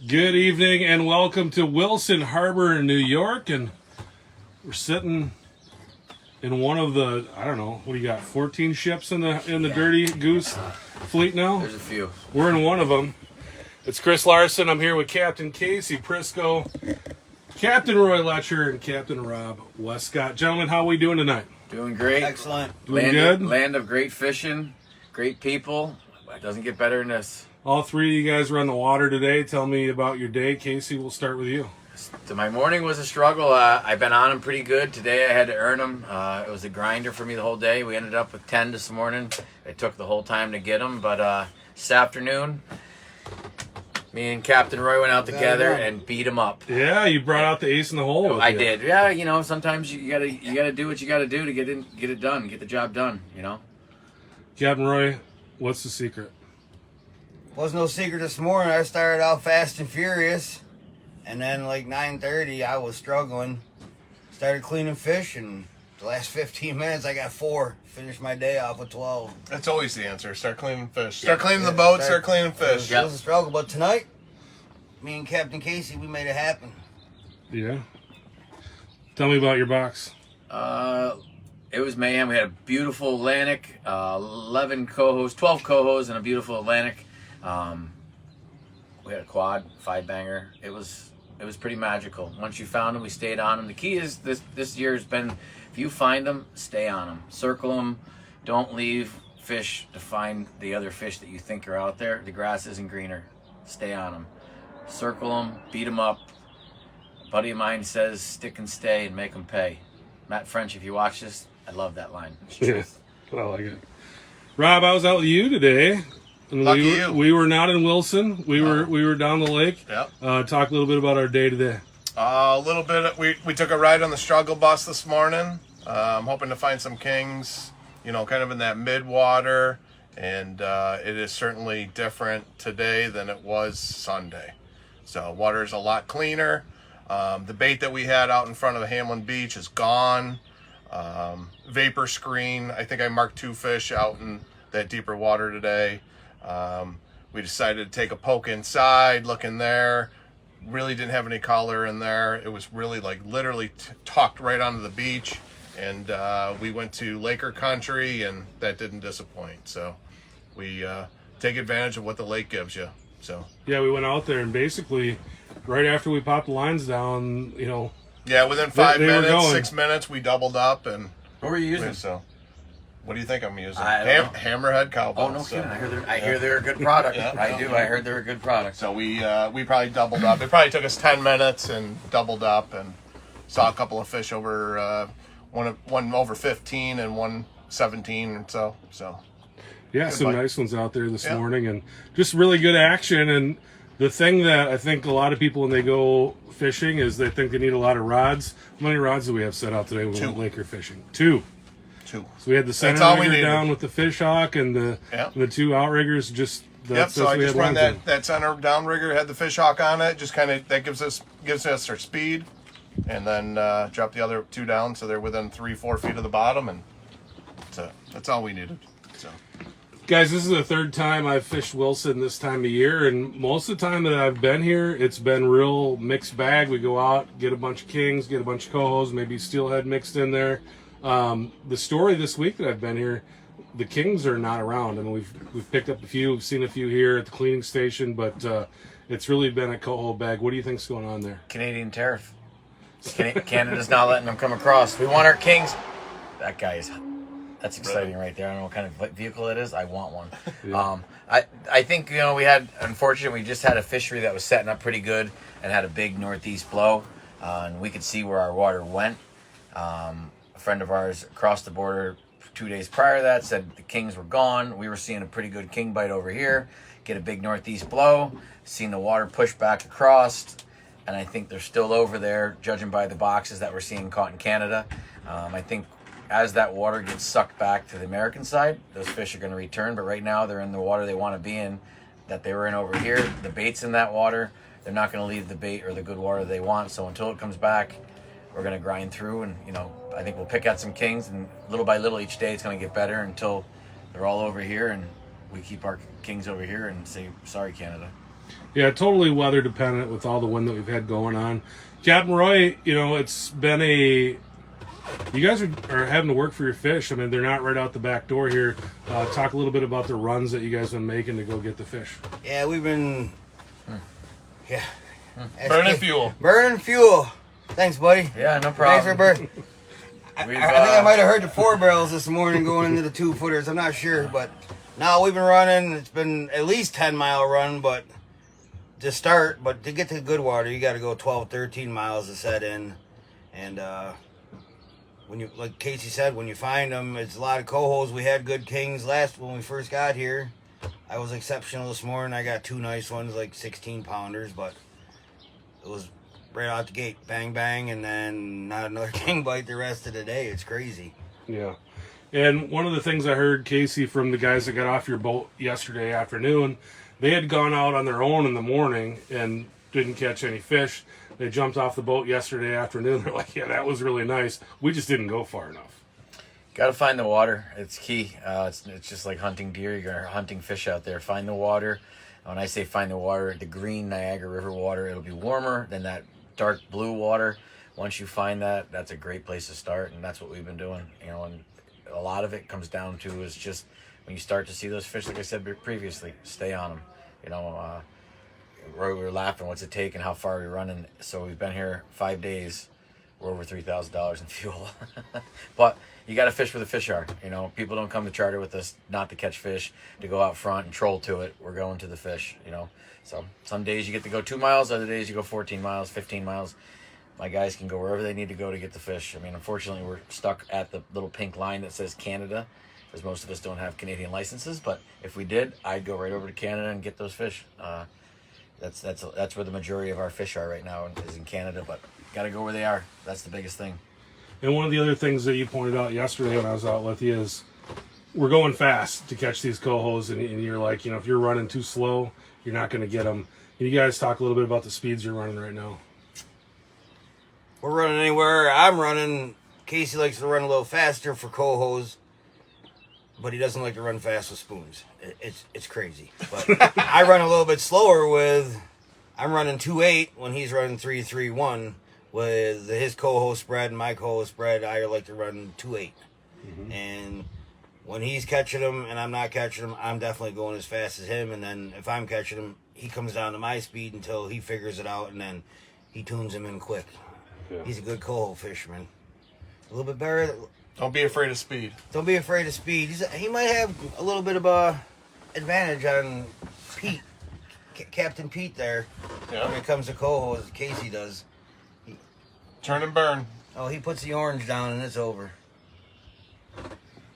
Good evening and welcome to Wilson Harbor in New York, and we're sitting in one of the, I don't know, what do you got, 14 ships in the Dirty Goose fleet now? There's a few. We're in one of them. It's Chris Larson. I'm here with Captain Casey Prisco, Captain Roy Letcher, and Captain Rob Westcott. Gentlemen, how are we doing tonight? Doing great. Excellent. Doing good? Land of great fishing, great people. It doesn't get better than this. All three of you guys were on the water today. Tell me about your day. Casey, we'll start with you. So my morning was a struggle. I've been on them pretty good. Today I had to earn them. It was a grinder for me the whole day. We ended up with 10 this morning. It took the whole time to get them, but this afternoon, me and Captain Roy went out together and beat them up. Yeah, you brought out the ace in the hole. With I you. did. Yeah, you know, sometimes you gotta do what you gotta do to get it done, get the job done. You know. Captain Roy, what's the secret? Was no secret this morning. I started out fast and furious, and then like 9:30, I was struggling. Started cleaning fish, and the last 15 minutes, I got 4. Finished my day off with 12. That's always the answer. Start cleaning fish. Start cleaning the boat. Start cleaning fish. It was a struggle, but tonight, me and Captain Casey, we made it happen. Yeah. Tell me about your box. It was mayhem. We had a beautiful Atlantic, 11 cohos, 12 cohos, and a beautiful Atlantic. We had a quad, 5-banger. It was pretty magical. Once you found them, we stayed on them. The key is this year has been, if you find them, stay on them. Circle them. Don't leave fish to find the other fish that you think are out there. The grass isn't greener. Stay on them. Circle them. Beat them up. A buddy of mine says, stick and stay and make them pay. Matt French, if you watch this, I love that line. It's truth. I like it. Rob, I was out with you today. And Lucky you. We were not in Wilson. We were down the lake. Yep. Talk a little bit about our day today. A little bit. We took a ride on the struggle bus this morning. I'm hoping to find some kings, kind of in that mid-water. And it is certainly different today than it was Sunday. So water is a lot cleaner. The bait that we had out in front of Hamlin Beach is gone. Vapor screen. I think I marked 2 fish out in that deeper water today. We decided to take a poke inside, look in there. Really didn't have any color in there. It was really literally tucked right onto the beach. And we went to Laker Country, and that didn't disappoint. So we take advantage of what the lake gives you. So yeah, we went out there, and basically right after we popped the lines down, yeah, within 5 they were minutes, going. 6 minutes, we doubled up. And What were you using? so what do you think I'm using? I don't know. Hammerhead cowbells. Oh, no kidding. I hear they're a good product. Yeah. I do. I heard they're a good product. So we probably doubled up. It probably took us 10 minutes and doubled up, and saw a couple of fish over one over 15 and one 17 or so. So yeah, good some bite. nice ones out there this morning, and just really good action. And the thing that I think a lot of people when they go fishing is they think they need a lot of rods. How many rods do we have set out today when we went Laker fishing? 2. 2. So we had the center all we rigger needed. down with the fish hawk and the 2 outriggers. Just that's So I what we just had run lines in. that center downrigger, had the fish hawk on it. Just kind of that gives us our speed, and then drop the other 2 down so they're within 3-4 feet of the bottom, and that's all we needed. So Guys, this is the 3rd time I've fished Wilson this time of year, and most of the time that I've been here, it's been real mixed bag. We go out, get a bunch of kings, get a bunch of cohos, maybe steelhead mixed in there. The story this week that I've been here, the kings are not around. I mean, we've picked up a few, we've seen a few here at the cleaning station, but it's really been a coho bag. What do you think's going on there? Canadian tariff. Canada's not letting them come across. We want our kings. That's exciting right there. I don't know what kind of vehicle it is. I want one. Yeah. I think, unfortunately, we just had a fishery that was setting up pretty good and had a big northeast blow. And we could see where our water went. A friend of ours across the border 2 days prior to that said the kings were gone. We were seeing a pretty good king bite over here, get a big northeast blow, seen the water push back across, and I think they're still over there, judging by the boxes that we're seeing caught in Canada. I think as that water gets sucked back to the American side, those fish are going to return, but right now they're in the water they want to be in, that they were in over here. The bait's in that water. They're not going to leave the bait or the good water they want, so until it comes back, we're going to grind through, and I think we'll pick out some kings, and little by little each day it's going to get better until they're all over here, and we keep our kings over here and say, sorry, Canada. Yeah, totally weather dependent with all the wind that we've had going on. Captain Roy, it's been you guys are having to work for your fish. I mean, they're not right out the back door here. Talk a little bit about the runs that you guys have been making to go get the fish. Yeah, we've been. Yeah. Burning fuel. Burning fuel. Thanks, buddy. Yeah, no Thanks problem. for burning. I think I might have heard the 4 barrels this morning going into the 2-footers. I'm not sure, but now we've been running. It's been at least 10-mile run, but to start, but to get to good water, you got to go 12, 13 miles to set in. And when you, like Casey said, when you find them, it's a lot of cohos. We had good kings when we first got here. I was exceptional this morning. I got 2 nice ones, like 16-pounders, but it was right out the gate, bang, bang, and then not another king bite the rest of the day. It's crazy. Yeah. And one of the things I heard, Casey, from the guys that got off your boat yesterday afternoon, they had gone out on their own in the morning and didn't catch any fish. They jumped off the boat yesterday afternoon. They're like, yeah, that was really nice. We just didn't go far enough. Got to find the water. It's key. It's just like hunting deer. You're hunting fish out there. Find the water. When I say find the water, the green Niagara River water, it'll be warmer than that dark blue water. Once you find that, that's a great place to start, and that's what we've been doing. And a lot of it comes down to is just when you start to see those fish, like I said previously, stay on them. We were laughing, what's it take and how far we're running. So we've been here 5 days. We're over $3,000 in fuel. But you got to fish where the fish are. People don't come to charter with us not to catch fish, to go out front and troll to it. We're going to the fish, So some days you get to go 2 miles, other days you go 14 miles, 15 miles. My guys can go wherever they need to go to get the fish. I mean, unfortunately, we're stuck at the little pink line that says Canada, because most of us don't have Canadian licenses. But if we did, I'd go right over to Canada and get those fish. That's where the majority of our fish are right now, is in Canada. But got to go where they are. That's the biggest thing. And one of the other things that you pointed out yesterday when I was out with you is we're going fast to catch these cohos, and you're like, if you're running too slow, you're not going to get them. Can you guys talk a little bit about the speeds you're running right now? We're running anywhere. I'm running. Casey likes to run a little faster for cohos, but he doesn't like to run fast with spoons. It's crazy. But I run a little bit slower I'm running 2.8 when he's running 3.31. With his coho spread and my coho spread, I like to run 2.8. Mm-hmm. And when he's catching them and I'm not catching them, I'm definitely going as fast as him. And then if I'm catching him, he comes down to my speed until he figures it out, and then he tunes him in quick. Yeah. He's a good coho fisherman. A little bit better. Don't be afraid of speed. Don't be afraid of speed. He might have a little bit of a advantage on Pete, Captain Pete there, when it comes to coho, as Casey does. Turn and burn. Oh, he puts the orange down and it's over.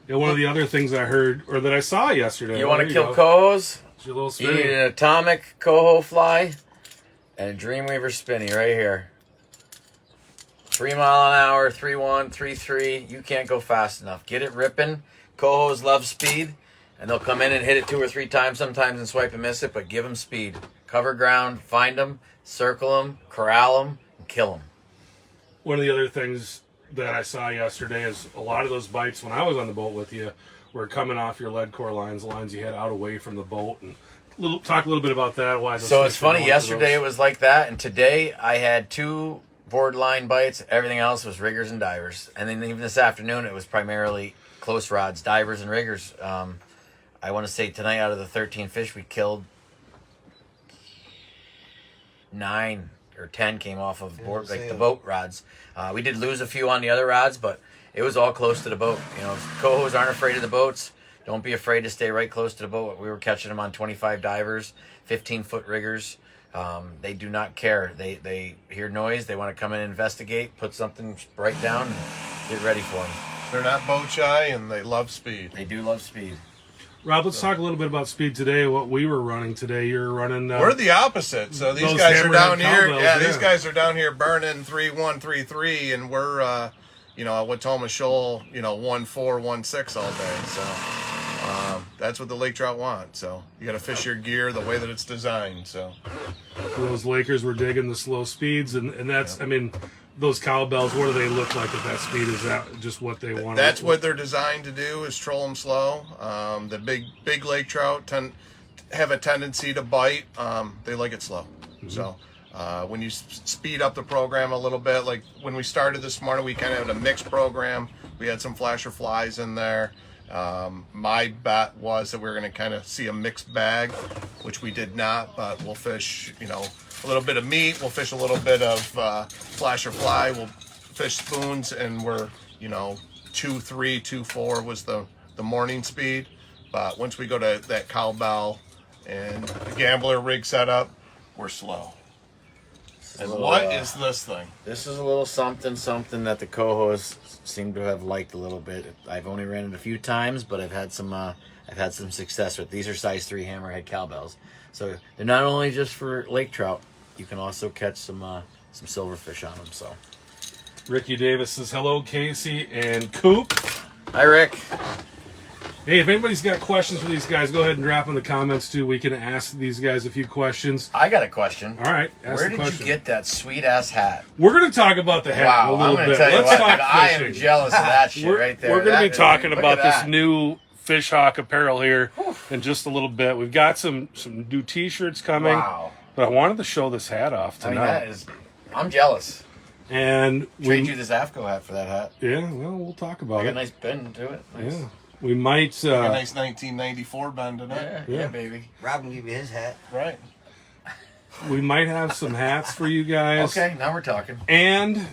Yeah, one of the other things I heard, or that I saw yesterday. You want to kill cohos? It's your little You spinny. need an atomic coho fly and a Dreamweaver spinny right here. 3 mile an hour, 3.1, 3.3. You can't go fast enough. Get it ripping. Cohos love speed, and they'll come in and hit it 2 or 3 times sometimes and swipe and miss it, but give them speed. Cover ground, find them, circle them, corral them, and kill them. One of the other things that I saw yesterday is a lot of those bites when I was on the boat with you were coming off your lead core lines you had out away from the boat. And talk a little bit about that. Why? So it's funny. Yesterday it was like that, and today I had 2 board line bites. Everything else was riggers and divers. And then even this afternoon it was primarily close rods, divers and riggers. I want to say tonight out of the 13 fish we killed, 9 or 10 came off of board, the boat rods. We did lose a few on the other rods, but it was all close to the boat. Cohos aren't afraid of the boats. Don't be afraid to stay right close to the boat. We were catching them on 25 divers, 15-foot riggers. They do not care. They hear noise. They want to come in and investigate, put something right down, and get ready for them. They're not boat shy, and they love speed. They do love speed. Rob, let's talk a little bit about speed today. What we were running today. You're running. We're the opposite. So these those guys are down hammerhead here. cowbells, Yeah, these guys are down here burning 3.1, 3.3, and we're at Watoma Shoal, 1.4, 1.6 all day. So that's what the lake trout want. So you got to fish your gear the way that it's designed. So those Lakers were digging the slow speeds, and that's. I mean, those cowbells. What do they look like at that speed? Is that just what they want? That's what they're designed to do, is troll them slow. The big lake trout have a tendency to bite, they like it slow. So when you speed up the program a little bit, like when we started this morning, we kind of had a mixed program. We had some flasher flies in there. My bet was that we were going to kind of see a mixed bag, which we did not, but we'll fish, a little bit of meat. We'll fish a little bit of flasher fly. We'll fish spoons, and we're, 2.3, 2.4 was the morning speed. But once we go to that cowbell and the gambler rig setup, we're slow. And what is this thing? This is a little something that the co-hosts seem to have liked a little bit. I've only ran it a few times, but I've had some success with. These are size 3 hammerhead cowbells, so they're not only just for lake trout. You can also catch some silverfish on them. So, Ricky Davis says hello, Casey and Coop. hi, Rick. Hey, if anybody's got questions for these guys, go ahead and drop in the comments too. We can ask these guys a few questions. I got a question. All right, ask Where the did question. you get that sweet ass hat? We're going to talk about the hat Wow, in a I'm little going to bit. tell you Let's what, talk I am fishing. jealous of that shit right there. We're going to be That- talking look about at this that. new Fish Hawk apparel here in just a little bit. We've got some new T-shirts coming, Wow. but I wanted to show this hat off I mean, tonight. I'm jealous. And Trade you this AFCO hat for that hat. yeah, well, we'll talk I about got a it. nice bend to it. Nice. Yeah, we might. A nice 1994 bend in it. Yeah, baby. Rob can give you his hat. Right. We might have some hats for you guys. Okay, now we're talking. And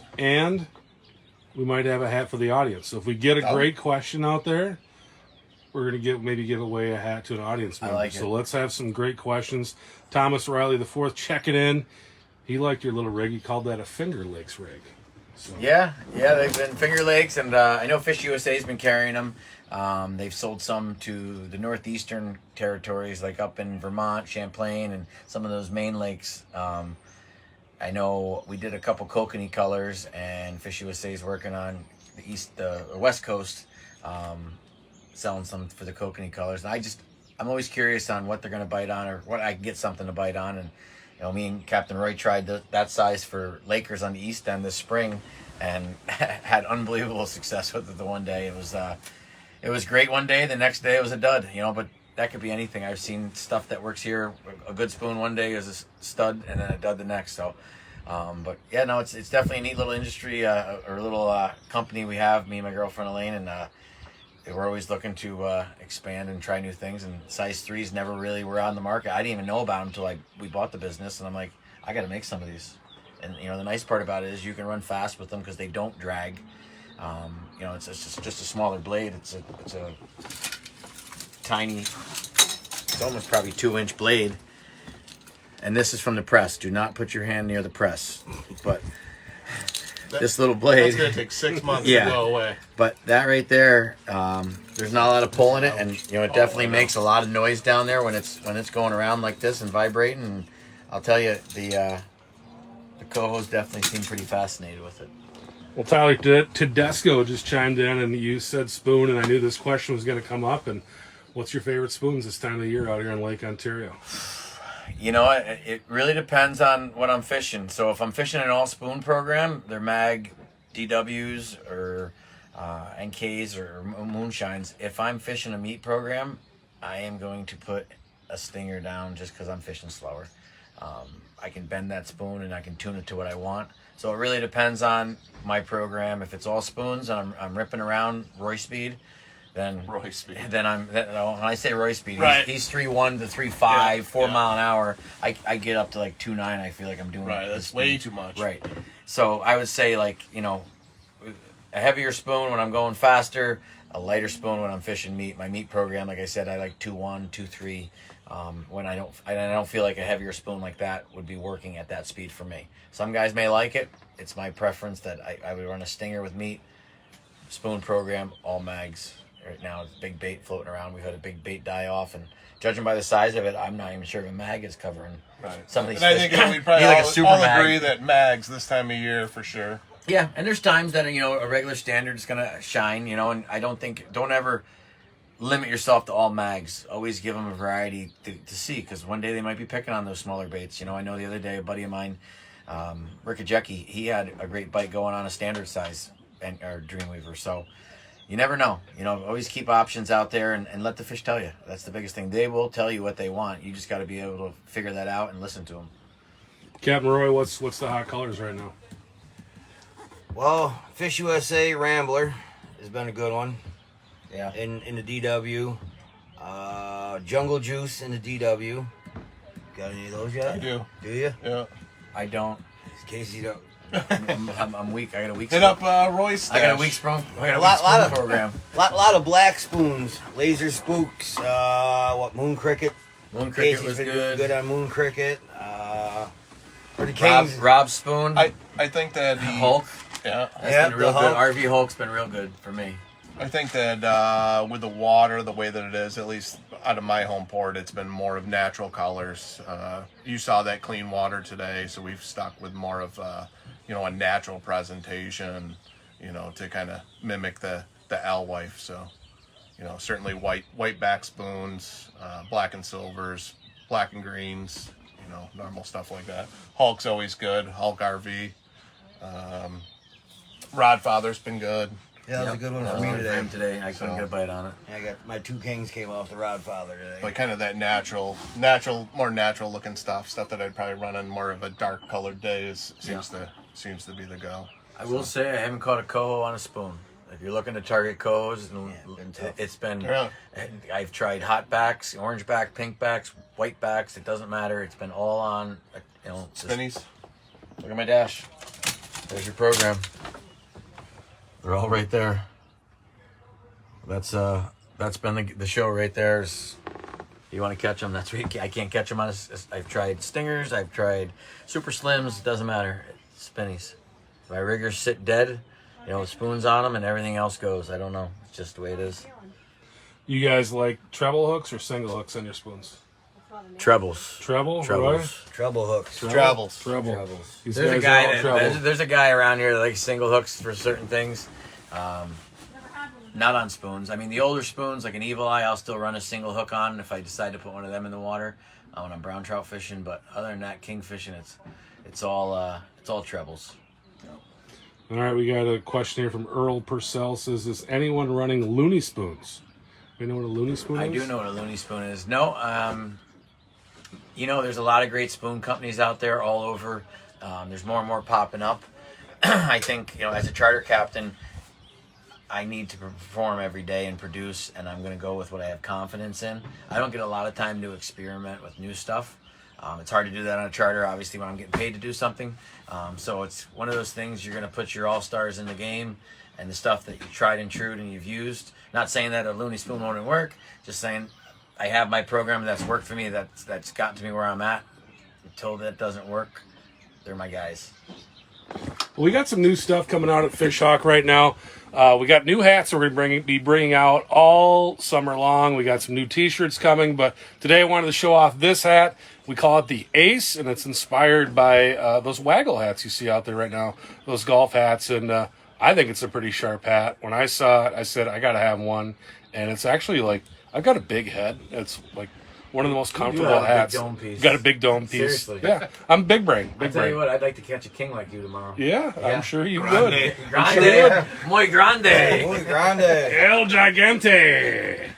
we might have a hat for the audience. So if we get a Oh. great question out there, we're gonna give away a hat to an audience member. like So it. let's have some great questions. Thomas Riley the fourth checking in. He liked your little rig. He called that a Finger Lakes rig. So, Yeah, they've been Finger Lakes, and I know Fish USA's been carrying them. They've sold some to the northeastern territories, like up in Vermont, Champlain, and some of those main lakes. I know we did a couple kokanee colors, and Fish USA's working on the west coast, selling some for the kokanee colors. And I'm always curious on what they're going to bite on, or what I can get something to bite on. And me and Captain Roy tried that size for Lakers on the east end this spring, and had unbelievable success with it. The one day it was great. One day, the next day it was a dud. But that could be anything. I've seen stuff that works here. A good spoon one day is a stud, and then a dud the next. So, but yeah, no, it's definitely a neat little industry, or a little company we have. Me and my girlfriend Elaine, and we're always looking to expand and try new things. And size 3s never really were on the market. I didn't even know about them until we bought the business, and I'm like, I got to make some of these. And the nice part about it is you can run fast with them because they don't drag. It's just a smaller blade. It's a tiny, it's almost probably 2-inch blade. And this is from the press. Do not put your hand near the press. But this little blade. That's going to take 6 months Yeah. to go away. But that right there, there's not a lot of pull in it, and it definitely makes a lot of noise down there when it's going around like this and vibrating. And I'll tell you, the co-hosts definitely seem pretty fascinated with it. well, Tyler Tedesco just chimed in, and you said spoon, and I knew this question was going to come up. And what's your favorite spoons this time of the year out here in Lake Ontario? It really depends on what I'm fishing. So if I'm fishing an all spoon program, they're mag DWs or NKs or moonshines. If I'm fishing a meat program, I am going to put a stinger down just because I'm fishing slower. I can bend that spoon and I can tune it to what I want. So it really depends on my program. If it's all spoons and I'm ripping around Roy speed, then Roy speed. when I say Roy speed, Right. he's 3.1 to 3.5, Yeah, 4 yeah. mile an hour. I get up to like 2.9. I feel like I'm doing Right, this that's speed. way too much. Right. So I would say a heavier spoon when I'm going faster, a lighter spoon when I'm fishing meat. My meat program, like I said, I like 2.1, 2.3. When I don't feel like a heavier spoon like that would be working at that speed for me. Some guys may like it. It's my preference that I would run a stinger with meat. Spoon program, all mags. Right now, it's big bait floating around. We've had a big bait die off, and judging by the size of it, I'm not even sure if a mag is covering some of these And I fish. think we probably Need like a all, super all mag. agree that mags this time of year for sure. Yeah, and there's times that a regular standard is gonna shine, and I don't ever limit yourself to all mags. Always give them a variety to see, because one day they might be picking on those smaller baits. I know the other day a buddy of mine, Rick Ajecki, he had a great bite going on a standard size or Dreamweaver. So, you never know. You know, always keep options out there and let the fish tell you. That's the biggest thing. They will tell you what they want. You just got to be able to figure that out and listen to them. Captain Roy, what's the hot colors right now? Well, Fish USA Rambler has been a good one. Yeah. In the DW. Jungle Juice in the DW. Got any of those yet? I do. Do you? Yeah. I don't. Casey don't. I'm weak. I got a weak Hit spoon. up Roy's stash. I got a weak spoon. I got a Lot- weak lot spoon of- program. Lot of black spoons, laser spooks. Moon Cricket. Moon Cricket Casey's was been good. good on Moon Cricket. For the Kings. Rob Spoon. I think that the Hulk. Yeah. That's Yeah, been real the good. Hulk. RV Hulk's been real good for me. I think that with the water, the way that it is, at least out of my home port, it's been more of natural colors. You saw that clean water today, so we've stuck with more of a natural presentation, to kind of mimic the alewife. So, certainly white back spoons, black and silvers, black and greens, normal stuff like that. Hulk's always good. Hulk RV. Rodfather's been good. Yeah, that was a good one That for was me good for him today. today. I couldn't get a bite on it. I got my 2 Kings came off the Rodfather today. But kind of that natural, more natural looking stuff that I'd probably run on more of a dark colored day seems to be the go. I will say I haven't caught a coho on a spoon. If you're looking to target cohos, been tough. it's been. Yeah. I've tried hot backs, orange back, pink backs, white backs. It doesn't matter. It's been all on. Just- Spinnies. Look at my dash. There's your program. They're all right there. That's been the show right there. You want to catch them? That's where I can't catch them on. I've tried stingers. I've tried super slims. It doesn't matter. It's spinnies. My riggers sit dead. With spoons on them and everything else goes. I don't know. It's just the way it is. You guys like treble hooks or single hooks on your spoons? Trebles. Treble, Roy? Trebles. Treble hooks. Travels. Treble. These There's a guys are guy. all treble. There's a guy around here that likes single hooks for certain things. Not on spoons. I mean, the older spoons, like an Evil Eye, I'll still run a single hook on if I decide to put one of them in the water when I'm brown trout fishing. But other than that, king fishing, it's all trebles. All right, we got a question here from Earl Purcell. Says, is anyone running loony spoons? You know what a loony spoon is? I do know what a loony spoon is. No, there's a lot of great spoon companies out there all over. There's more and more popping up. I think, as a charter captain, I need to perform every day and produce, and I'm going to go with what I have confidence in. I don't get a lot of time to experiment with new stuff. It's hard to do that on a charter, obviously, when I'm getting paid to do something. So it's one of those things you're going to put your all-stars in the game and the stuff that you tried and true and you've used. Not saying that a loony spoon won't work, just saying I have my program that's worked for me, that's gotten to me where I'm at. Until that doesn't work, they're my guys. Well, we got some new stuff coming out at Fish Hawk right now. We got new hats that we're going to be bringing out all summer long. We got some new T-shirts coming, but today I wanted to show off this hat. We call it the Ace, and it's inspired by those waggle hats you see out there right now, those golf hats, and I think it's a pretty sharp hat. When I saw it, I said, I got to have one, and it's actually like, I've got a big head. It's like one of the most comfortable have a big hats. dome piece. Got a big dome piece. Seriously. Yeah, I'm big brain. I Big tell you brain. what, I'd like to catch a king like you tomorrow. Yeah, Yeah. I'm sure you Grande. would. Grande, muy grande. Muy grande. El Gigante.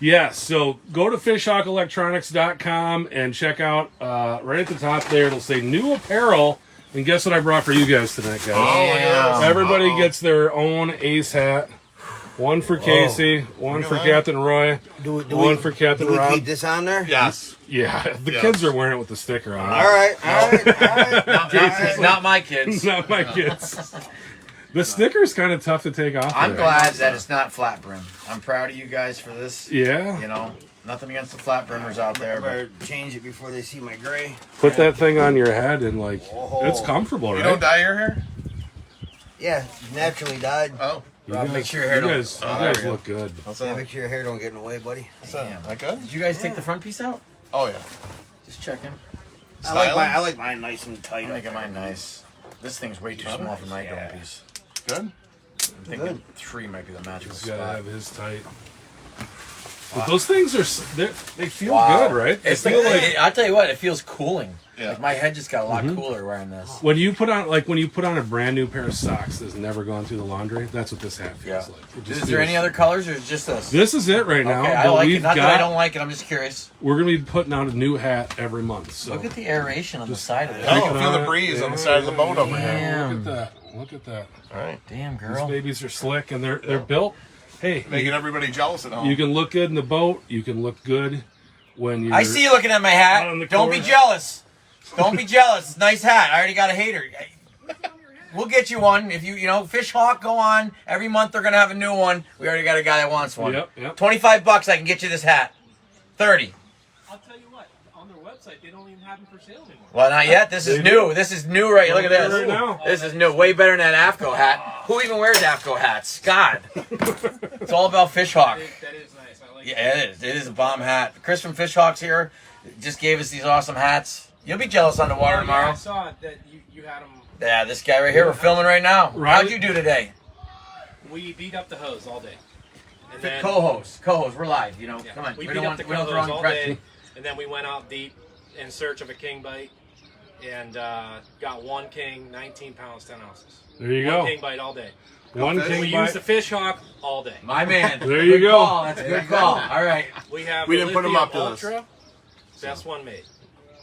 Yes, so go to fishhawkelectronics.com and check out right at the top there. It'll say new apparel. And guess what I brought for you guys tonight, guys? yeah. Everybody gets their own Ace hat. One for Casey, one for Captain Roy, one for Captain Do we Rob. keep this on there? Yes. Yeah, the Yes. kids are wearing it with the sticker on. All right. Not my kids. Not my kids. The sticker's kind of tough to take off. I'm today. glad that it's not flat brim. I'm proud of you guys for this. Yeah. Nothing against the flat brimmers out there, but Better change it before they see my gray. Put that thing on your head and it's comfortable, You right? don't dye your hair? Yeah, naturally dyed. Oh. Rob, make sure your hair You don't. guys, you guys look good. What's Yeah, that? make sure your hair don't get in the way, buddy. What's that? That good? Did you guys take the front piece out? Oh, yeah. Just checking. I like mine nice and tight. I'm making mine nice. This thing's way too small for my Yeah. dome piece. Good? I'm thinking 3 might be the magical He's got to spot. have his tight. But those things they feel Wow. good, right? It's They feel like, I'll tell you what, it feels cooling. Yeah. Like my head just got a lot cooler wearing this. when you put on a brand new pair of socks that's never gone through the laundry. That's what this hat feels like. It just Is there feels- any other colors or is it just this? This is it right now. Okay, I but like it. we've Not that I got- don't like it. I'm just curious. We're gonna be putting out a new hat every month. So Look at the aeration on the side of it. Oh, feel the breeze on the side of the boat over here. Damn. look at that. Look at that. All right. Damn, These girl. babies are slick and they're built. Hey, Making everybody jealous at home. you can look good in the boat. You can look good when you. I see you looking at my Out on the hat. Don't be course. jealous. Don't be jealous. It's a nice hat. I already got a hater. We'll get you one. If you know, Fish Hawk, go on. Every month they're going to have a new one. We already got a guy that wants one. Yep. $25, I can get you this hat. 30. I'll tell you what, on their website, they don't even have them for sale anymore. Well, not yet. This is They new. do. This is new right here. Look at this. Right now. This is new. Way better than that AFCO hat. Who even wears AFCO hats? God. It's all about Fish Hawk. That is nice. I like it. Yeah, it is. It is a bomb hat. Chris from Fish Hawks here just gave us these awesome hats. You'll be jealous on the water Yeah, tomorrow. I saw that you had them. Yeah, this guy right here. We're filming right now. Right. How'd you do today? We beat up the hose all day. And then, Co-host. We're live. You know, yeah, come on. we We beat don't up the want. We don't co-hose throw all impression. day, and then we went out deep in search of a king bite, and got one king, 19 pounds, 10 ounces. There you One go. king bite all day. One We king used bite. the Fish Hawk all day. My man. There you Good go. Call. That's a good call. All right. We have We the didn't put 'em Lithium up to this. Ultra, best one made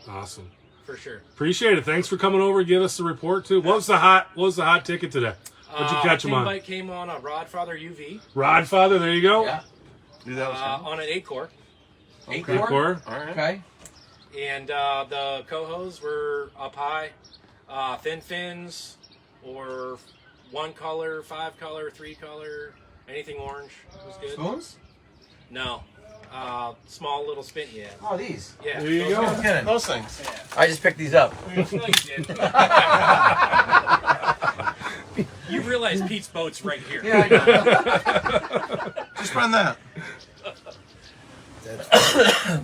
Awesome. for sure. Appreciate it. Thanks for coming over and give us the report too. What was the hot ticket today? What'd you catch him king on? bite came on a Rodfather UV Rodfather. There you go. Yeah. Dude, that was fun. on an 8-core. Eight Good core. core. All right. Okay. And the cohos were up high, thin fins, or 1 color, 5 color, 3 color, anything orange was good. Spoons? No, small little spin yeah. Oh, these. Yeah, There you those go. are- I'm kidding. Those things. I just picked these up. No, you did. You realize Pete's boat's right here. Yeah, I know. Just run that. Good So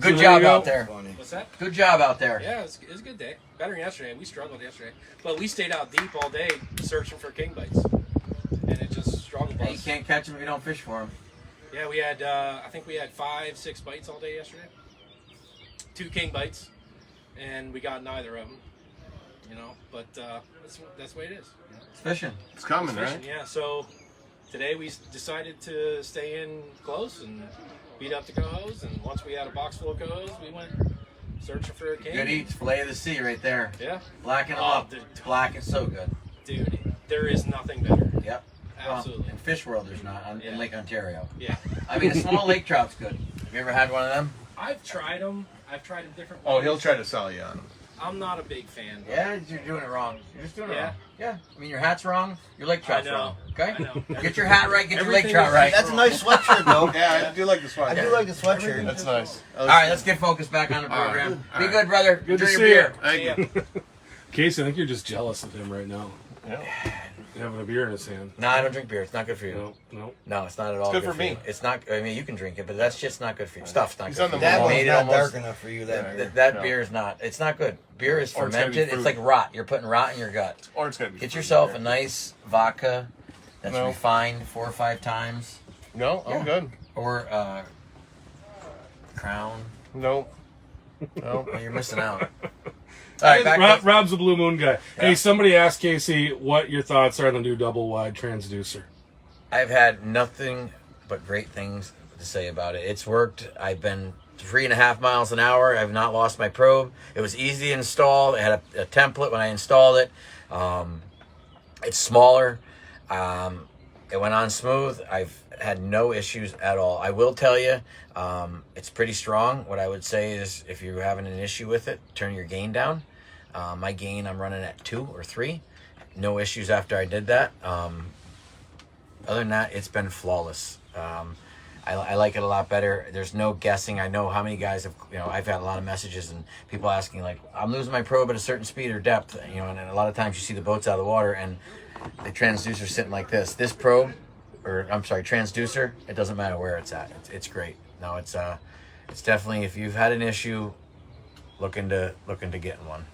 job there you out go. there. Funny. What's that? Good job out there. Yeah, it was a good day. Better than yesterday. We struggled yesterday, but we stayed out deep all day searching for king bites, and it just struggled Hey, you us. can't catch them if you don't fish for them. Yeah, we had I think we had 5, 6 bites all day yesterday. 2 king bites, and we got neither of them. You know, but that's the way it is. It's fishing. It's coming, Fishing, right? yeah. So today we decided to stay in close and beat up the cohos, and once we had a box full of cohos, we went searching for a king. Good eats. Filet of the sea right there. Yeah, Blacken them Oh, up. dude. Black is so good. dude, there is nothing better. Yep. Absolutely. Well, in Fish World, there's not. Yeah. In Lake Ontario. Yeah, I mean, a small lake trout's good. Have you ever had one of them? I've tried them. I've tried them different. Oh, ways. he'll try to sell you on them. I'm not a big fan. Yeah, you're doing it wrong. You're just doing it Yeah. wrong. Yeah. I mean, your hat's wrong. Your lake trout's know. wrong. Okay. I know. Get your hat right. Get your lake Everything trout is- right. That's a nice sweatshirt, though. Yeah, I do like the I sweater. do like the sweatshirt. That's nice. All right, let's get focused back on the All right. program. All Be right. good, brother. Good to Enjoy your see beer. Thank you. Casey, I think you're just jealous of him right now. Yeah. Having a beer in his hand. No, I don't drink beer. It's not good for you. No. No, it's not at all. good for you. me. It's not. I mean, you can drink it, but that's just not good for you. Stuff's not He's good on for the you. That Well, one's Made it not almost- dark enough for you, that beer. That No. beer is not. It's not good. Beer is Or it's gotta be fermented. It's fruit. like rot. You're putting rot in your gut. Or it's gonna be. Get fruity yourself beer. a nice vodka that's No. refined 4 or 5 times, No, I'm Yeah. good. or Crown. No. No. Oh, you're missing out. All right, back to Rob's a Blue Moon guy. Hey, somebody asked Casey what your thoughts are on the new double wide transducer. I've had nothing but great things to say about it. It's worked. I've been 3.5 miles an hour. I've not lost my probe. It was easy to install. It had a template when I installed it. It's smaller. It went on smooth. I've had no issues at all. I will tell you, it's pretty strong. What I would say is if you're having an issue with it, turn your gain down. My gain, I'm running at 2 or 3. No issues after I did that. Other than that, it's been flawless. I like it a lot better. There's no guessing. I know how many guys have, I've had a lot of messages and people asking, like, I'm losing my probe at a certain speed or depth, and a lot of times you see the boats out of the water and the transducer sitting like this. This probe, transducer, it doesn't matter where it's at. It's great. No, it's definitely, if you've had an issue, look into getting one.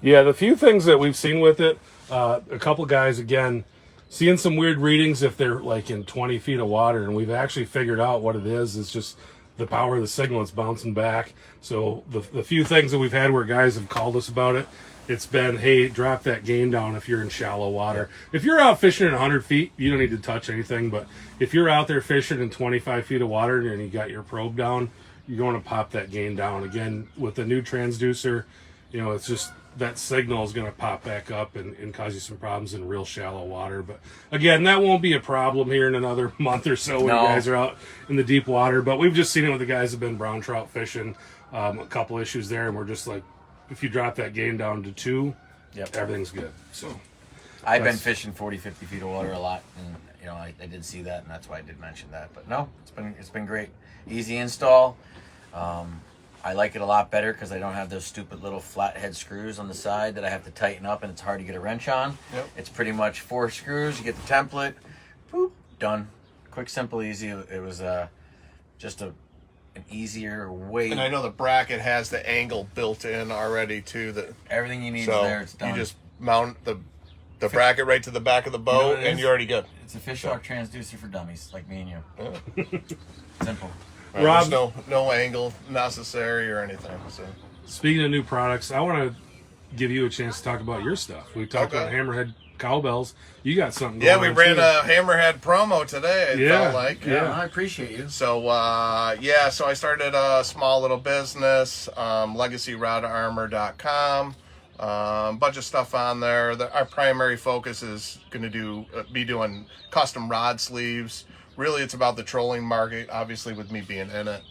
Yeah, the few things that we've seen with it, a couple guys, again, seeing some weird readings if they're like in 20 feet of water, and we've actually figured out what it is. It's just the power of the signal, it's bouncing back. So the few things that we've had where guys have called us about it, it's been, hey, drop that gain down if you're in shallow water. If you're out fishing at 100 feet, you don't need to touch anything. But if you're out there fishing in 25 feet of water and you got your probe down, you're going to pop that gain down. Again, with the new transducer, it's just that signal is going to pop back up and cause you some problems in real shallow water. But again, that won't be a problem here in another month or so when you guys are out in the deep water. But we've just seen it with the guys that have been brown trout fishing, a couple issues there, and we're just like, if you drop that gain down to 2, everything's good. So I've been fishing 40, 50 feet of water a lot, and I did see that, and that's why I did mention that. But no, it's been great. Easy install. I like it a lot better because I don't have those stupid little flathead screws on the side that I have to tighten up, and it's hard to get a wrench on. Yep. It's pretty much 4 screws. You get the template, boop, done. Quick, simple, easy. It was just an easier way. And I know the bracket has the angle built in already too. That everything you need so is there. It's done. you just mount the bracket right to the back of the boat, and you're already good. It's a fish hawk transducer for dummies like me and you. Yeah. Simple. Right, Rob, there's no angle necessary or anything. So speaking of new products, I want to give you a chance to talk about your stuff. We talked about Hammerhead cowbells. You got something going on. we ran too. a Hammerhead promo today, it felt like. Yeah, I appreciate you. So, so I started a small little business, legacyrodarmor.com. Bunch of stuff on there. Our primary focus is going to be doing custom rod sleeves. Really, it's about the trolling market, obviously, with me being in it.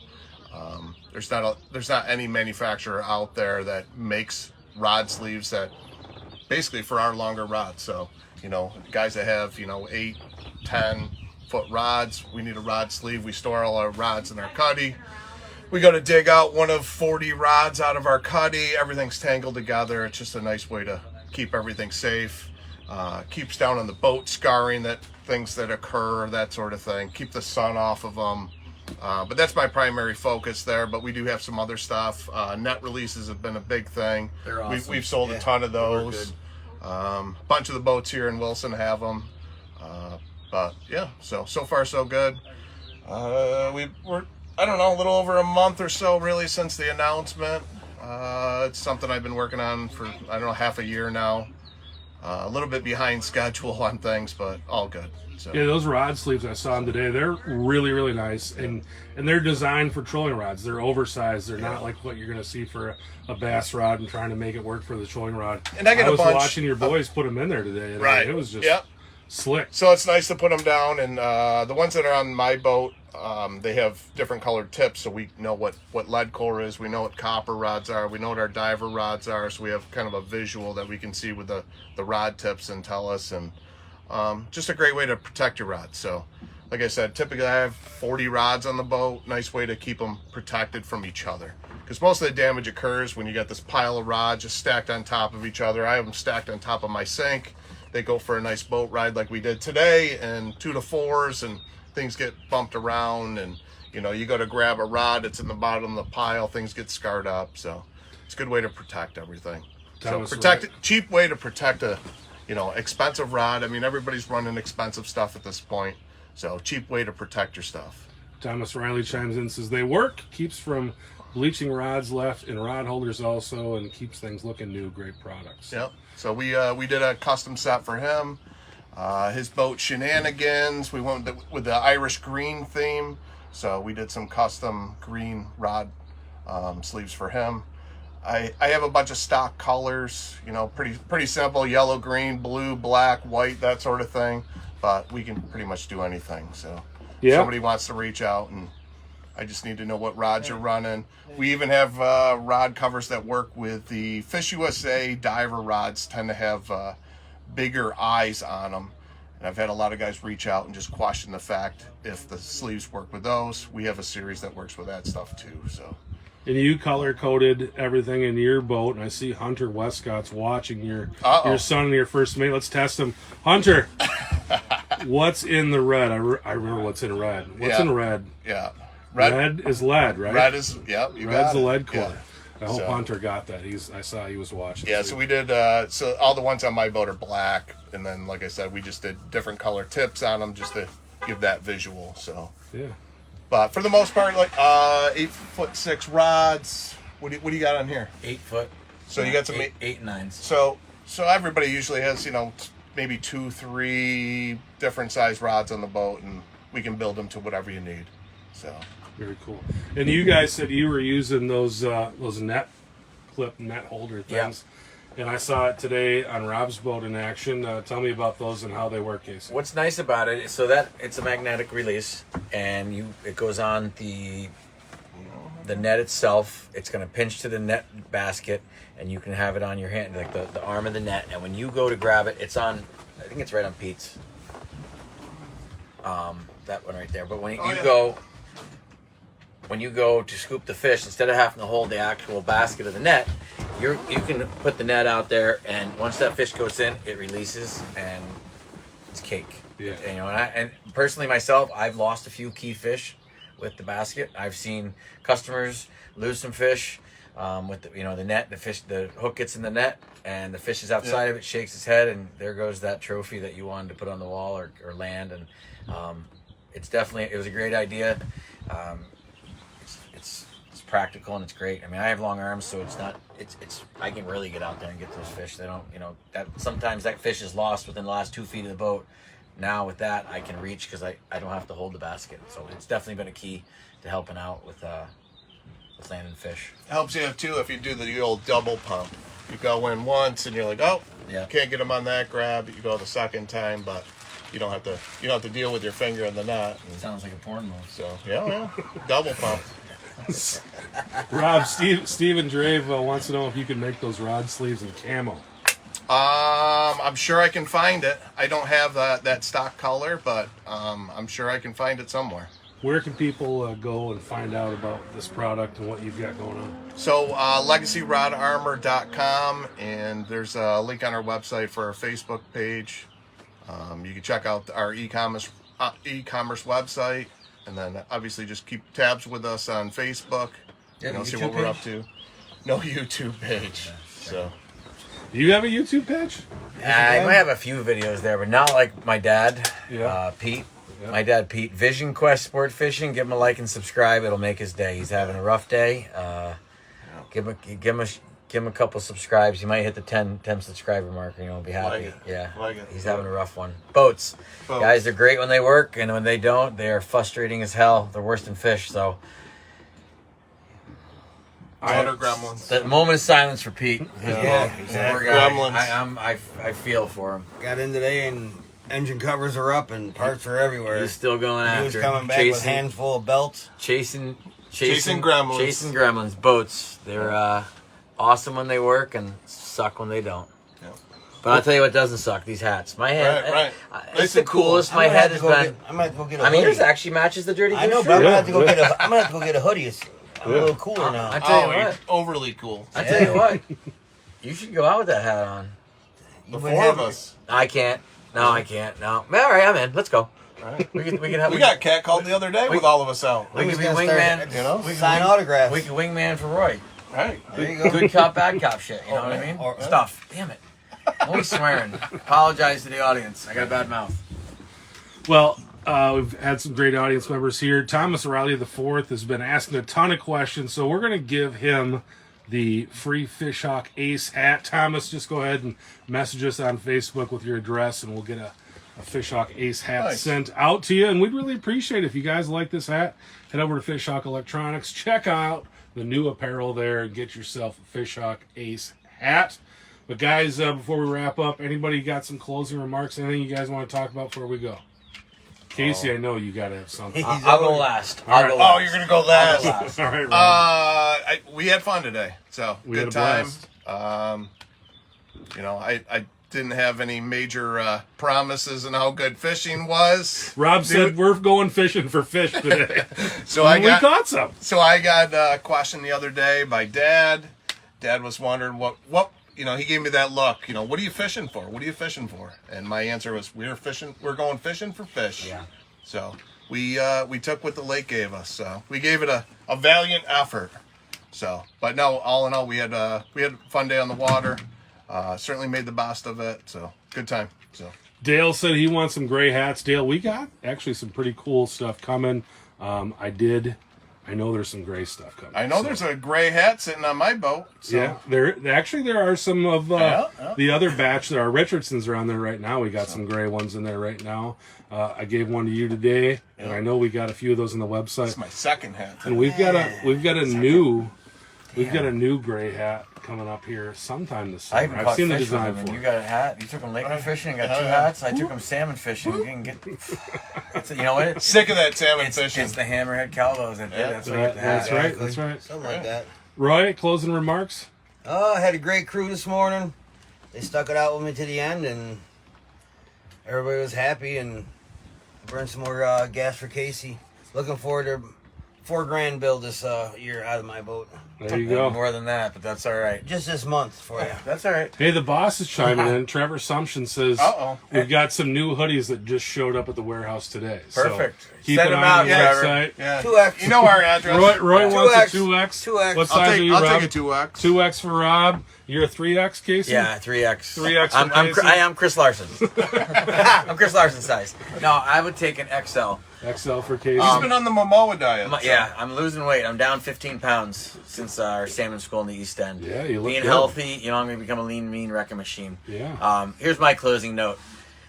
There's not any manufacturer out there that makes rod sleeves that basically for our longer rods. So, guys that have, 8, 10 foot rods, we need a rod sleeve. We store all our rods in our cuddy. We got to dig out one of 40 rods out of our cuddy. Everything's tangled together. It's just a nice way to keep everything safe. Keeps down on the boat scarring, things that occur, that sort of thing. Keep the sun off of them. But that's my primary focus there. But we do have some other stuff. Net releases have been a big thing. They're awesome. We've sold a ton of those. Bunch of the boats here in Wilson have them. But yeah, so far so good. We're I don't know, a little over a month or so really since the announcement. It's something I've been working on for half a year now. A little bit behind schedule on things, but all good. So. Yeah, those rod sleeves I saw them today, they're really, really nice. And they're designed for trolling rods. They're oversized. They're not like what you're going to see for a bass rod and trying to make it work for the trolling rod. And I was watching your boys put them in there today. And right. It was just slick. So it's nice to put them down. And the ones that are on my boat, they have different colored tips. So we know what lead core is. We know what copper rods are. We know what our diver rods are. So we have kind of a visual that we can see with the rod tips and tell us. And just a great way to protect your rods. So like I said, typically I have 40 rods on the boat. Nice way to keep them protected from each other. Because most of the damage occurs when you got this pile of rods just stacked on top of each other. I have them stacked on top of my sink. They go for a nice boat ride like we did today, and 2 to 4s, and things get bumped around, and you go to grab a rod, it's in the bottom of the pile, things get scarred up. So it's a good way to protect everything. Cheap way to protect a expensive rod. I mean, everybody's running expensive stuff at this point, so cheap way to protect your stuff. Thomas Riley chimes in and says they work, keeps from bleaching rods left in rod holders also, and keeps things looking new. Great products. Yep. So we did a custom set for him. His boat Shenanigans. We went with the Irish green theme, so we did some custom green rod sleeves for him. I have a bunch of stock colors, pretty simple: yellow, green, blue, black, white, that sort of thing. But we can pretty much do anything. So if somebody wants to reach out, and I just need to know what rods you're running. We even have rod covers that work with the Fish USA diver rods. Tend to have bigger eyes on them. And I've had a lot of guys reach out and just question the fact if the sleeves work with those. We have a series that works with that stuff too. So. And you color-coded everything in your boat, and I see Hunter Westcott's watching your son and your first mate. Let's test him. Hunter, what's in the red? I remember what's in red. What's in red? Yeah. Red is lead, right? Red is, Red's the lead core. Yeah. I hope Hunter got that. I saw he was watching. Yeah, so we did, so all the ones on my boat are black, and then, like I said, we just did different color tips on them just to give that visual, so. Yeah. But for the most part, like 8'6" rods. What do you got on here? 8 foot. So you got some 8 and 9s. So everybody usually has, maybe 2-3 different size rods on the boat, and we can build them to whatever you need. So Very cool. And you guys said you were using those net clip net holder things. And I saw it today on Rob's boat in action. Tell me about those and how they work, Casey. What's nice about it is so that it's a magnetic release, and it goes on the net itself. It's going to pinch to the net basket, and you can have it on your hand, like the arm of the net. And when you go to grab it, it's on. I think it's right on Pete's. That one right there. But when you go to scoop the fish, instead of having to hold the actual basket of the net, you can put the net out there, and once that fish goes in, it releases, and it's cake. Yeah. And personally myself, I've lost a few key fish with the basket. I've seen customers lose some fish with the net. The hook gets in the net, and the fish is outside of it, shakes its head, and there goes that trophy that you wanted to put on the wall or land. And it was a great idea. It's practical and it's great. I mean, I have long arms, so I can really get out there and get those fish. They don't, that sometimes that fish is lost within the last 2 feet of the boat. Now with that, I can reach because I don't have to hold the basket. So it's definitely been a key to helping out with landing fish. helps you too if you do the old double pump. You go in once and you're like, can't get them on that grab. You go the second time, but you don't have to deal with your finger in the knot. Sounds like a porn move. So double pump. Rob, Steven Drave wants to know if you can make those rod sleeves in camo. I'm sure I can find it. I don't have that stock color, but I'm sure I can find it somewhere. Where can people go and find out about this product and what you've got going on? So legacyrodarmor.com, and there's a link on our website for our Facebook page. You can check out our e-commerce website, and then obviously just keep tabs with us on Facebook. See what we're up to. No YouTube page. So. Do you have a YouTube page? I might have a few videos there, but not like my dad, Pete. Yeah. My dad, Pete. Vision Quest Sport Fishing. Give him a like and subscribe. It'll make his day. He's having a rough day. Give him a couple subscribes. He might hit the 10 subscriber mark, and he'll be happy. He's having a rough one. Boats. Guys, they're great when they work, and when they don't, they are frustrating as hell. They're worse than fish. So. Water gremlins. The moment of silence for Pete. Gremlins. I feel for him. Got in today and engine covers are up and parts are everywhere. He's still going after. He was coming back with hands full of belts. Chasing gremlins. Chasing gremlins. Boats. They're awesome when they work and suck when they don't. Yeah. But I'll tell you what doesn't suck. These hats. My hat. Right. It's the coolest my head has been. I'm gonna have to go get a I mean, hoodie. yours actually matches the dirty. I know, Goose but I'm shirt. gonna have to go get a. I'm gonna have to go get a hoodie. I'm a little cooler now. I tell you You're what. overly cool. I tell you what. You should go out with that hat on. The four of us. I can't. No, I can't. No. All right, I'm in. Let's go. All right. We can have. We got catcalled the other day with all of us out. We could be gonna wingman. start, sign autographs. We could wingman for Roy. Right. There you go. Good cop, bad cop shit. You know what I mean? Or- Stuff. Damn it. I'm only swearing. Apologize to the audience. I got a bad mouth. Well, we've had some great audience members here. Thomas O'Reilly IV has been asking a ton of questions, so we're going to give him the free Fishhawk Ace hat. Thomas, just go ahead and message us on Facebook with your address, and we'll get a Fishhawk Ace hat sent out to you. And we'd really appreciate it if you guys like this hat. Head over to Fishhawk Electronics, check out the new apparel there, and get yourself a Fishhawk Ace hat. But guys, before we wrap up, anybody got some closing remarks? Anything you guys want to talk about before we go? Casey, I know you got to have something. I'll go last. All right. Oh, you're gonna go last. All right, Rob. We had fun today, so We had good a time. blast. I didn't have any major promises on how good fishing was. Rob said we're going fishing for fish today. So we caught some. So I got a question the other day by Dad. Dad was wondering what he gave me that look. What are you fishing for? What are you fishing for? And my answer was, we're going fishing for fish. Yeah. So we took what the lake gave us. So we gave it a valiant effort. So, but no, all in all, we had a fun day on the water. Certainly made the best of it. So good time. So Dale said he wants some gray hats. Dale, we got actually some pretty cool stuff coming. I know there's some gray stuff coming. I know so. there's a gray hat sitting on my boat. So. Yeah, there are some of Yeah. the other batch that our Richardsons are on there right now. We got some gray ones in there right now. I gave one to you today, and I know we got a few of those on the website. It's my second hat. And we've got a new gray hat coming up here sometime this I summer. even I've caught seen the fish with design him, for and you it. got a hat. You took him lake fishing and got 2 hats. I took him salmon fishing. You can get. You know what? Sick of that salmon It's fishing. the hammerhead calvos. That's what you get the That's hat. right. That's right. Something like that. Roy, closing remarks. Oh, I had a great crew this morning. They stuck it out with me to the end, and everybody was happy. And I burned some more gas for Casey. Looking forward to $4,000 bill this year out of my boat. There you go. More than that, but that's all right. Just this month for you. That's all right. Hey, the boss is chiming in. Trevor Sumption says we've got some new hoodies that just showed up at the warehouse today. Perfect. So keep Send it them on out, the Trevor. website. Yeah. 2X. You know our address. Roy wants a 2X. 2X. What size are you, I'll Rob? take a 2X. 2X for Rob. You're a 3X, Casey? Yeah, 3X. 3X for I'm Casey? I am Chris Larson. I'm Chris Larson size. No, I would take an XL. XL for Casey. He's been on the Momoa diet. Yeah, I'm losing weight. I'm down 15 pounds since our salmon school in the East End. Yeah, you look Being good. healthy, I'm going to become a lean, mean wrecking machine. Yeah. Here's my closing note.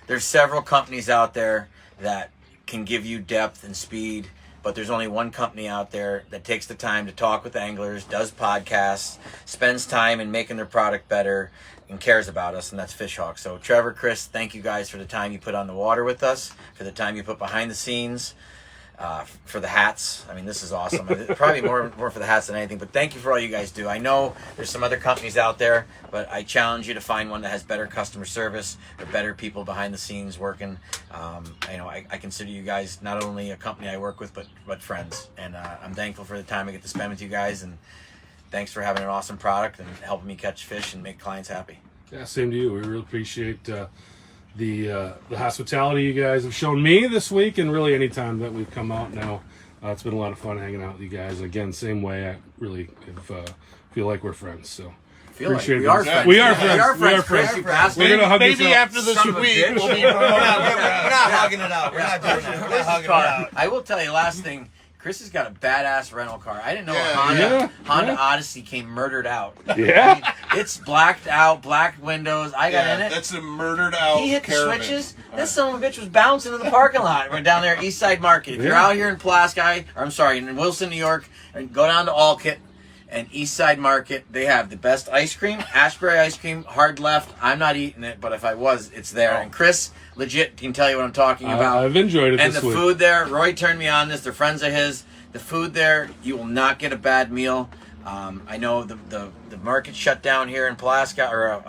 There's several companies out there that can give you depth and speed, but there's only one company out there that takes the time to talk with anglers, does podcasts, spends time in making their product better, and cares about us, and that's Fishhawk. So Trevor, Chris, thank you guys for the time you put on the water with us, for the time you put behind the scenes, for the hats. I mean, this is awesome. Probably more for the hats than anything, but thank you for all you guys do. I know there's some other companies out there, but I challenge you to find one that has better customer service or better people behind the scenes working. I consider you guys not only a company I work with, but friends, and I'm thankful for the time I get to spend with you guys, and thanks for having an awesome product and helping me catch fish and make clients happy. Yeah, same to you. We really appreciate the hospitality you guys have shown me this week, and really any time that we've come out now. It's been a lot of fun hanging out with you guys. And again, same way, I really feel like we're friends. So appreciate we are it. friends. We are Yeah, friends. we are We friends, are Chris, friends. you bastard. We're gonna hug Maybe this out. after this Son of a week, bitch. we'll be We're not hugging it out. We're not doing that. We're not hugging it out. I will tell you, last thing, Chris has got a badass rental car. I didn't know Yeah. a Honda Odyssey came murdered out. Yeah. I mean, it's blacked out, black windows. I got in it. That's a murdered out He hit the caravan. switches. This son of a bitch was bouncing in the parking lot. We're down there, East Side Market. If you're out here in in Wilson, New York, and go down to Allkit and East Side Market, they have the best ice cream, Ashbury ice cream, hard left. I'm not eating it, but if I was, it's there. And Chris, legit, can tell you what I'm talking about. I've enjoyed it And this the week. food there, Roy turned me on this. They're friends of his. The food there, you will not get a bad meal. I know the market shut down here in Pulaski, or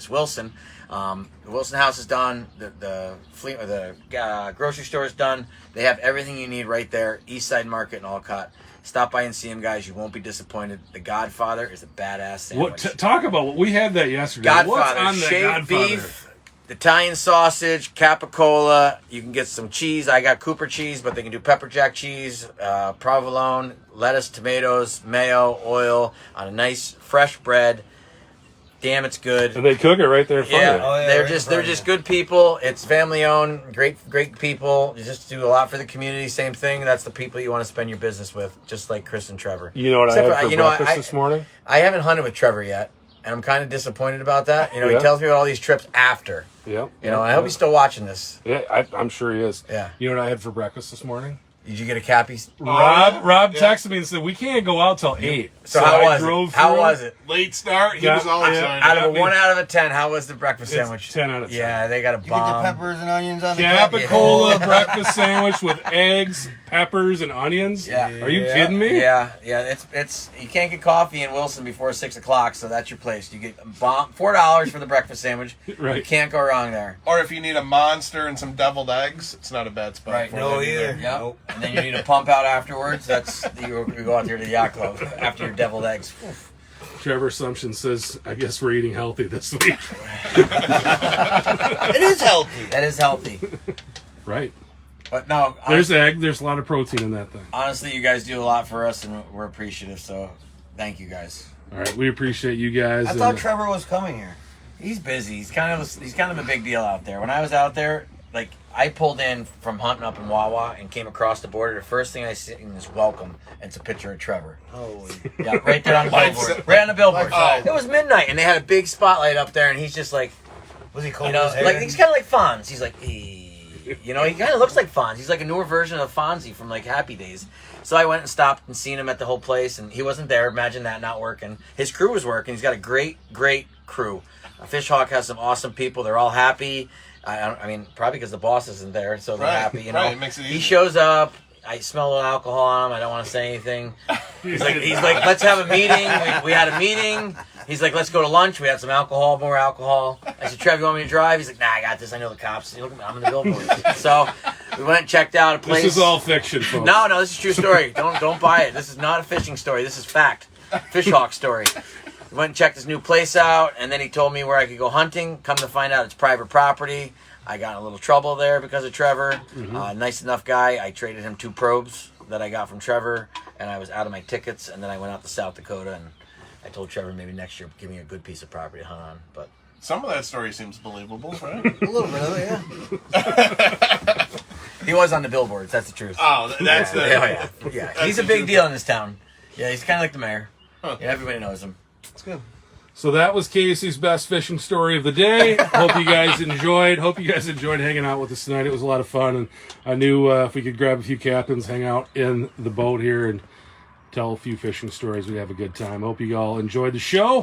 Wilson. The Wilson House is done. The grocery store is done. They have everything you need right there. East Side Market in Alcott. Stop by and see him, guys. You won't be disappointed. The Godfather is a badass sandwich. Talk about what we had that yesterday. Godfather, What's on the shaved Godfather? beef, Italian sausage, capicola. You can get some cheese. I got Cooper cheese, but they can do pepper jack cheese, provolone, lettuce, tomatoes, mayo, oil on a nice fresh bread. Damn, it's good. And they cook it right there in front Yeah, of you. Oh, yeah, they're right in just front of you. good people. It's family owned, great people. You just do a lot for the community. Same thing. That's the people you want to spend your business with, just like Chris and Trevor. You know what Except I had for- for breakfast this morning? I haven't hunted with Trevor yet, and I'm kind of disappointed about that. He Yeah. tells me about all these trips after. Yep. I hope he's still watching this. Yeah, I'm sure he is. Yeah. You know what I had for breakfast this morning? Did you get a Cappy? Rob texted me and said, we can't go out till 8. So how I was drove it? How through. was it? Late start. He Yeah, was all yeah. excited. Out of a mean- 1 out of 10, how was the breakfast It's sandwich? 10 out of 10. Yeah, they got a You get the bomb. peppers and onions on the Capicola breakfast sandwich with eggs, peppers, and onions? Yeah. Are you kidding me? Yeah. It's you can't get coffee in Wilson before 6:00, so that's your place. You get a bomb, $4 for the breakfast sandwich. Right. You can't go wrong there. Or if you need a monster and some deviled eggs, it's not a bad spot. Right. for No, that either. Yep. Nope. And then you need a pump out afterwards. That's you go out there to the yacht club after your deviled eggs. Trevor Assumption says, I guess we're eating healthy this week. It is healthy. That is healthy. Right. But no, There's egg. There's a lot of protein in that thing. honestly, you guys do a lot for us, and we're appreciative. So, thank you guys. All right. We appreciate you guys. I and- thought Trevor was coming here. He's busy. He's kind of a big deal out there. When I was out there, like I pulled in from hunting up in Wawa and came across the border. The first thing I see is welcome, and it's a picture of Trevor. Holy. Yeah, right there on the billboard. Right on the billboard. Oh. It was midnight, and they had a big spotlight up there, and he's just like, Was he you cold know, his hair? like he's kind of like Fonz. He's like, you know, he kind of looks like Fonz. He's like a newer version of Fonzie from like Happy Days. So I went and stopped and seen him at the whole place, and he wasn't there. Imagine that not working. His crew was working. He's got a great crew. Fishhawk has some awesome people. They're all happy. I mean, probably because the boss isn't there, so they're Right, happy. You know, right, it makes it he easier. shows up. I smell a little alcohol on him. I don't want to say anything. He's like, let's have a meeting. We had a meeting. He's like, let's go to lunch. We had some alcohol, more alcohol. I said, Trev, you want me to drive? He's like, nah, I got this. I know the cops. Look at me, I'm in the billboard. So we went and checked out a place. This is all fiction, folks. No, this is a true story. Don't buy it. This is not a fishing story. This is fact. Fishhawk story. We went and checked this new place out, and then he told me where I could go hunting. Come to find out, it's private property. I got in a little trouble there because of Trevor. Nice enough guy. I traded him 2 probes that I got from Trevor, and I was out of my tickets, and then I went out to South Dakota, and I told Trevor maybe next year give me a good piece of property to hunt on. But Some of that story seems believable, right? A little bit of it, yeah. he was on the billboards. That's the truth. Oh, that's the. Yeah. He's a big deal in this town. Yeah, he's kind of like the mayor. Yeah, everybody knows him. It's good. So that was Casey's best fishing story of the day. Hope you guys enjoyed. Hope you guys enjoyed hanging out with us tonight. It was a lot of fun, and I knew if we could grab a few captains, hang out in the boat here, and tell a few fishing stories, we'd have a good time. Hope you all enjoyed the show.